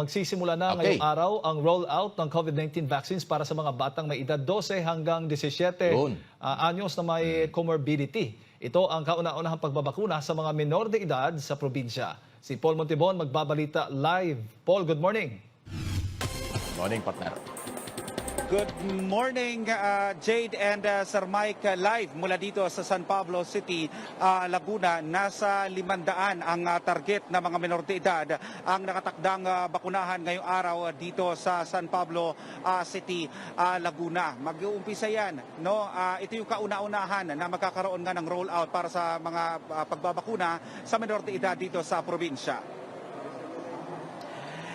Magsisimula na Okay. ngayong araw ang rollout ng COVID-19 vaccines para sa mga batang may edad 12 hanggang 17 Yun. anyos na may comorbidity. Ito ang kauna-unahang pagbabakuna sa mga menor de edad sa probinsya. Si Paul Montibon magbabalita live. Paul, good morning. Morning, partner. Good morning, Jade and Sir Mike. Live mula dito sa San Pablo City, Laguna. Nasa 500 ang target na mga menor de edad ang nakatakdang bakunahan ngayong araw dito sa San Pablo City, Laguna. Mag-uumpisa yan. No? Ito yung kauna-unahan na magkakaroon nga ng rollout para sa mga pagbabakuna sa menor de edad dito sa probinsya.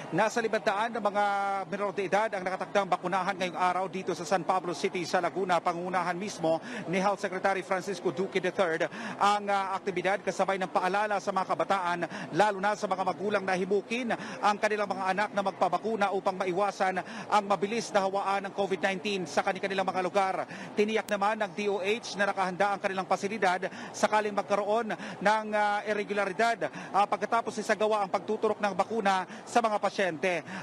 Nasa 500 na mga menor de edad ang nakatakdang bakunahan ngayong araw dito sa San Pablo City sa Laguna. Pangunahan mismo ni Health Secretary Francisco Duque III ang aktibidad kasabay ng paalala sa mga kabataan, lalo na sa mga magulang na himukin ang kanilang mga anak na magpabakuna upang maiwasan ang mabilis na hawaan ng COVID-19 sa kanilang mga lugar. Tiniyak naman ng DOH na nakahanda ang kanilang pasilidad sakaling magkaroon ng irregularidad pagkatapos isagawa ang pagtuturok ng bakuna sa mga pasyente.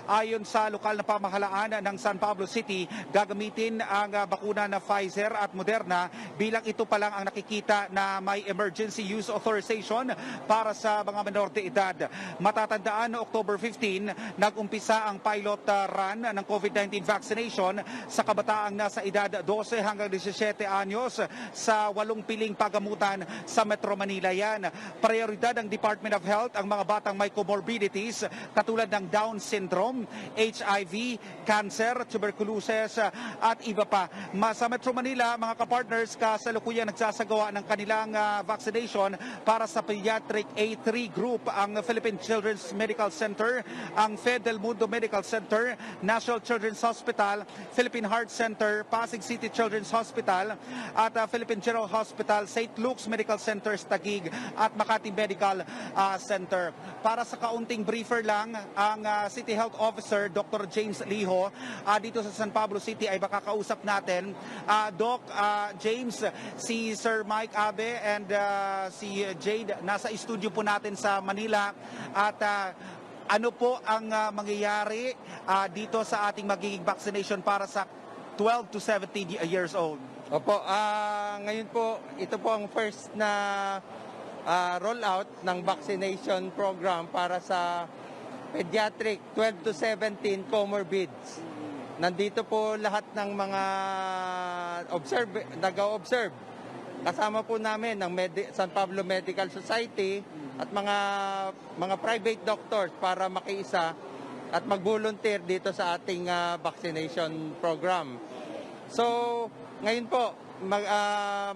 Ayon sa lokal na pamahalaan ng San Pablo City, gagamitin ang bakuna na Pfizer at Moderna bilang ito pa lang ang nakikita na may emergency use authorization para sa mga menor de edad. Matatandaan no October 15, nag-umpisa ang pilot run ng COVID-19 vaccination sa kabataang nasa edad 12 hanggang 17 anyos sa 8 piling pagamutan sa Metro Manila yan. Prioridad ng Department of Health ang mga batang may comorbidities katulad ng Down syndrome, HIV, cancer, tuberculosis at iba pa. Sa Metro Manila, mga kapartners, kasalukuyan nagsasagawa ng kanilang vaccination para sa pediatric A3 group ang Philippine Children's Medical Center, ang Fed Del Mundo Medical Center, National Children's Hospital, Philippine Heart Center, Pasig City Children's Hospital at Philippine General Hospital, St. Luke's Medical Center, Taguig at Makati Medical Center. Para sa kaunting briefer lang, ang City Health Officer Dr. James Liho dito sa San Pablo City ay makakausap natin. Doc James, si Sir Mike Abe and si Jade nasa studio po natin sa Manila at ano po ang mangyayari dito sa ating magiging vaccination para sa 12 to 17 years old? Opo, ngayon po, ito po ang first na rollout ng vaccination program para sa pediatric 12 to 17 comorbids. Nandito po lahat ng mga nag-observe. Kasama po namin ng San Pablo Medical Society at mga private doctors para makiisa at mag-volunteer dito sa ating vaccination program. So, ngayon po,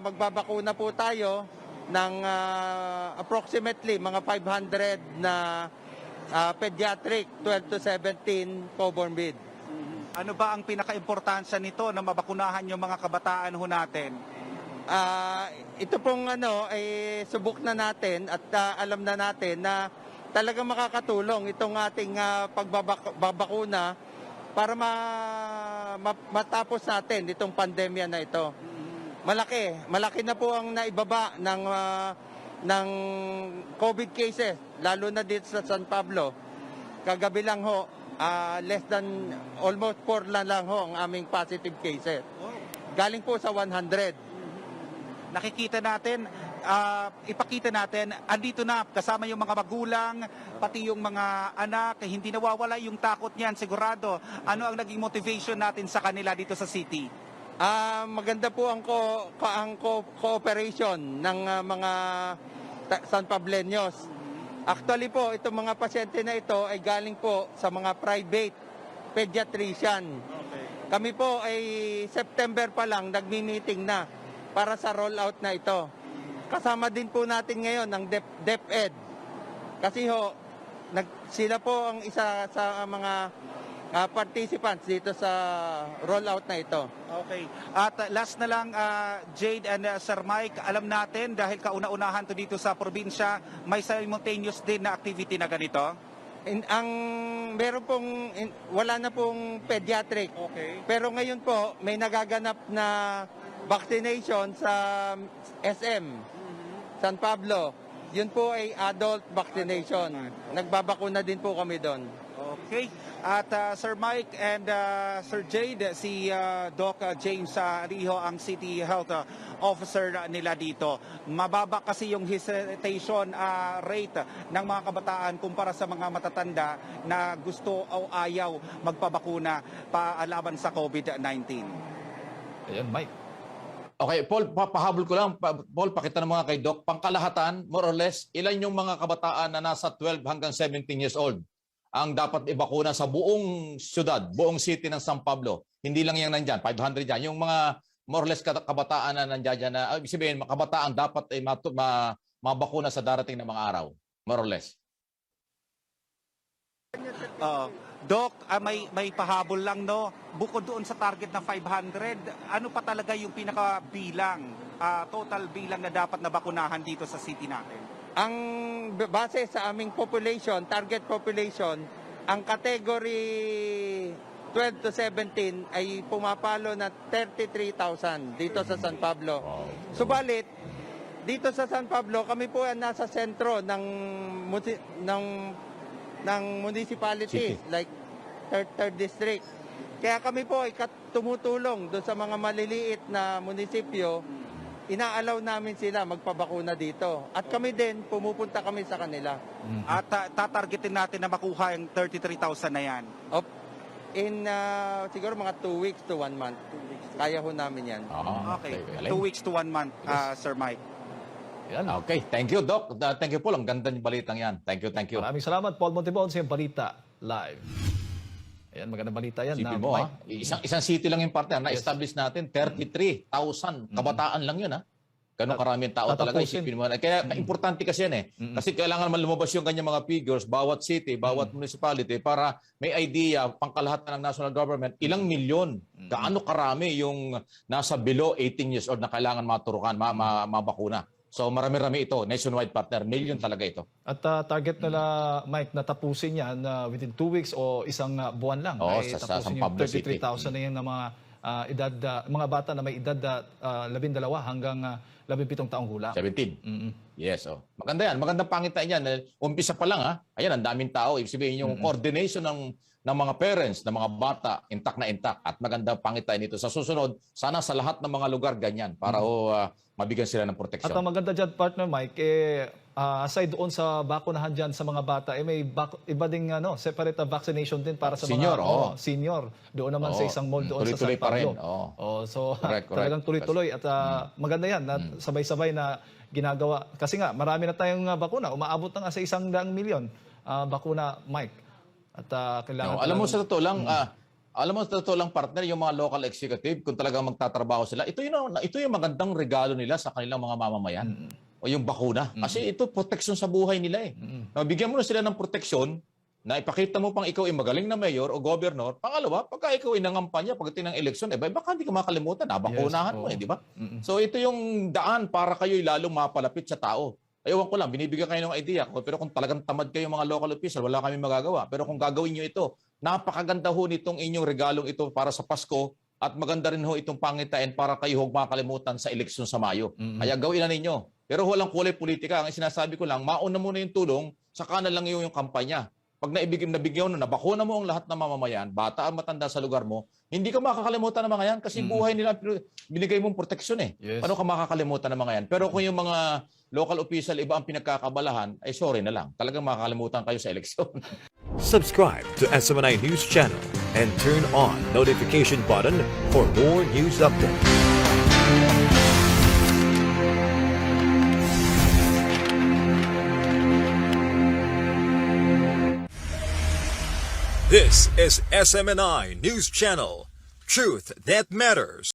magbabakuna po tayo ng approximately mga 500 na pediatric 12 to 17 comorbid. Ano ba ang pinaka-importansya nito na mabakunahan yung mga kabataan ho natin? Ito pong ay subok na natin at alam na natin na talagang makakatulong itong ating pagbabakuna para matapos natin itong pandemya na ito. Malaki na po ang naibaba ng COVID cases, lalo na dito sa San Pablo. Kagabi lang ho, less than almost 4 lang ho ang aming positive cases. Galing po sa 100. Nakikita natin, ipakita natin, andito na kasama yung mga magulang, pati yung mga anak, hindi nawawala yung takot niyan, sigurado. Ano ang naging motivation natin sa kanila dito sa city? Maganda po ang cooperation ng mga San Pableños. Actually po, itong mga pasyente na ito ay galing po sa mga private pediatrician. Okay. Kami po ay September pa lang nagmi-meeting na para sa rollout na ito. Kasama din po natin ngayon ng DepEd. Kasi sila po ang isa sa mga participants dito sa rollout na ito. Okay. At last na lang, Jade and Sir Mike, alam natin dahil kauna-unahan to dito sa probinsya, may simultaneous din na activity na ganito? Wala na pong pediatric. Okay. Pero ngayon po, may nagaganap na vaccination sa SM, San Pablo. Yun po ay adult vaccination. Nagbabakuna din po kami doon. Okay. Okay. At Sir Mike and Sir Jade, si Doc James Rijo ang City Health Officer nila dito. Mababa kasi yung hesitation rate ng mga kabataan kumpara sa mga matatanda na gusto o ayaw magpabakuna laban sa COVID-19. Ayan, Mike. Okay, Paul, pahabol ko lang. Paul, pakita ng mga kay Doc. Pangkalahatan, more or less, ilan yung mga kabataan na nasa 12 hanggang 17 years old ang dapat ibakuna sa buong syudad, buong city ng San Pablo? Hindi lang yung nandyan, 500 yan. Yung mga more or less kabataan na nandyan dyan, na, ibig sabihin, mga kabataan dapat ay mabakuna sa darating na mga araw. More or less. Doc, may pahabol lang, no? Bukod doon sa target na 500, ano pa talaga yung pinakabilang, total bilang na dapat na bakunahan dito sa city natin? Ang base sa aming population, target population, ang category 12 to 17 ay pumapalo na 33,000 dito sa San Pablo. Subalit, dito sa San Pablo, kami po ay nasa sentro ng municipality, like third district. Kaya kami po ay tumutulong doon sa mga maliliit na munisipyo. Inaalaw namin sila magpabakuna dito. At kami din, pumupunta kami sa kanila. At tatargetin natin na makuha yung 33,000 na yan. In siguro mga 2 weeks to 1 month. Kaya ho namin yan. Okay, galing. 2 weeks to 1 month, Sir Mike. Ayan. Okay, thank you, Doc. Thank you, Paul. Ang ganda ng balitang yan. Thank you, thank you. Maraming salamat, Paul Montibon, sa iyong balita live. Ayan, magandang balita yan. Sipin na, mo, Mike. isang city lang yung partner. Na-establish natin, 33,000 kabataan lang yun, ha? Ganun karaming tao talaga. Tatapusin. Isipin mo. Kaya importante kasi yan, eh. Kasi kailangan naman lumabas yung kanyang mga figures, bawat city, bawat municipality, para may idea, pangkalahatan ng national government, ilang milyon, gaano karami yung nasa below 18 years old na kailangan maturukan, mabakuna. So marami-rami ito, nationwide partner, million talaga ito. At target nila, Mike, na tapusin yan within 2 weeks o isang buwan lang. Oo, ay sa tapusin San yung Pablo City. 33,000 na yan na mga edad, mga bata na may edad 12 hanggang 17 taong gulang. 17. Yes, oh. Maganda yan. Magandang pangitain yan. Umpisa pa lang, ha? Ayan, ang daming tao. Ibig sabihin yung coordination ng mga parents, ng mga bata, intact na intact. At magandang pangitain ito. Sa susunod, sana sa lahat ng mga lugar ganyan para mabigyan sila ng proteksyon. At ang maganda dyan, partner Mike, aside doon sa bakunahan dyan sa mga bata, may iba ding separate vaccination din para sa Senior, mga senior. Doon naman sa isang mall doon sa San Tuloy-tuloy pa rin. Pablo. So Correct. talagang tuloy-tuloy. At maganda yan, na sabay-sabay na ginagawa. Kasi nga, marami na tayong bakuna. Umaabot na nga sa 100 milyon bakuna, Mike. At kailangan... alam mo sa totoo lang, partner, yung mga local executive, kung talagang magtatrabaho sila, ito yung magandang regalo nila sa kanilang mga mamamayan. O yung bakuna. Kasi ito, proteksyon sa buhay nila eh. Bigyan mo na sila ng proteksyon na ipakita mo pang ikaw ay magaling na mayor o governor. Pangalawa, pagka ikaw ay nangampanya pagdating ng eleksyon, baka hindi ka makalimutan, bakunahan mo di ba? So ito yung daan para kayo lalong mapalapit sa tao. Ewan ko lang, binibigyan kayo ng idea. Pero kung talagang tamad kayo mga local official, wala kami magagawa. Pero kung gagawin nyo ito, napakaganda ho nitong inyong regalong ito para sa Pasko at maganda rin ho itong pangitain para kayo huwag makalimutan sa eleksyon sa Mayo. Kaya gawin na ninyo. Pero walang kulay politika. Ang sinasabi ko lang, mauna muna yung tulong, saka na lang yung kampanya. Pag nabigyan mo, nabakuna mo ang lahat ng mamamayan, bata ang matanda sa lugar mo, hindi ka makakalimutan ng mga yan kasi buhay nila binigay mong proteksyon eh. Yes. Paano ka makakalimutan ng mga yan? Pero kung yung mga local official, iba ang pinagkakabalahan, ay sorry na lang. Talagang makakalimutan kayo sa eleksyon. Subscribe to SMNI News Channel and turn on notification button for more news updates. This is SMNI News Channel. Truth that matters.